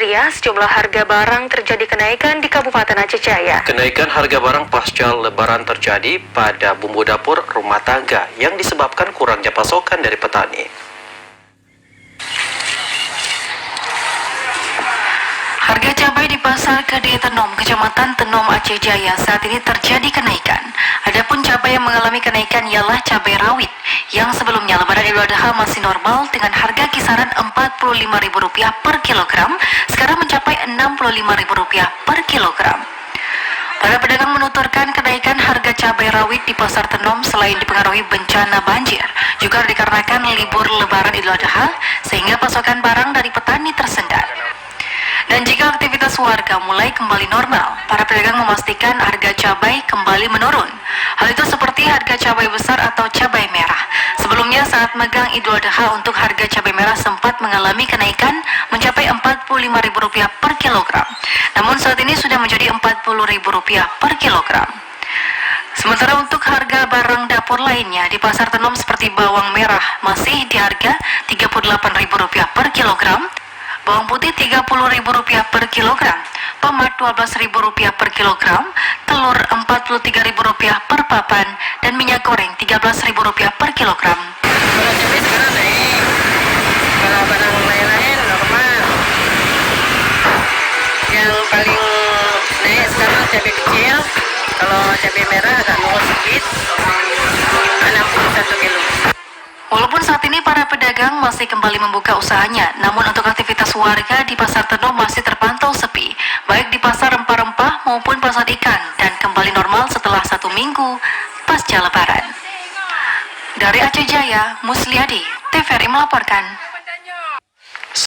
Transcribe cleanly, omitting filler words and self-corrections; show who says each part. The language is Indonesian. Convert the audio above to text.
Speaker 1: Ria, sejumlah harga barang terjadi kenaikan di Kabupaten Aceh Jaya.
Speaker 2: Kenaikan harga barang pasca Lebaran terjadi pada bumbu dapur rumah tangga yang disebabkan kurangnya pasokan dari petani.
Speaker 3: Harga cabai di Pasar Gede Tenom, Kecamatan Tenom, Aceh Jaya saat ini terjadi kenaikan. Adapun cabai yang mengalami kenaikan ialah cabai rawit yang sebelumnya Lebaran Idul Adha masih normal dengan harga kisaran Rp45.000 per kilogram, sekarang mencapai Rp65.000 per kilogram. Para pedagang menuturkan kenaikan harga cabai rawit di Pasar Tenom selain dipengaruhi bencana banjir, juga dikarenakan libur Lebaran Idul Adha sehingga pasokan barang dari petani tersendat. Dan jika aktivitas warga mulai kembali normal, para pedagang memastikan harga cabai kembali menurun. Hal itu seperti harga cabai besar atau cabai merah. Sebelumnya saat megang Idul Adha untuk harga cabai merah sempat mengalami kenaikan mencapai Rp45.000 per kilogram. Namun saat ini sudah menjadi Rp40.000 per kilogram. Sementara untuk harga barang dapur lainnya di Pasar Tenom seperti bawang merah masih di harga Rp38.000 per kilogram, bawang putih Rp30.000 per kilogram, tomat Rp12.000 per kilogram, telur Rp43.000 per papan, dan minyak goreng Rp13.000 per kilogram.
Speaker 4: Kalau cabai sekarang naik, kalau barang lain-lain normal. Yang paling naik sekarang cabai kecil, kalau cabai merah agak nongol sedikit, 61 kilo.
Speaker 3: Walaupun saat ini para pedagang masih kembali membuka usahanya, namun untuk aktivitas warga di Pasar Tenom masih terpantau sepi, baik di pasar rempah-rempah maupun pasar ikan, dan kembali normal setelah 1 minggu pasca Lebaran. Dari Aceh Jaya, Musliadi, TVRI melaporkan.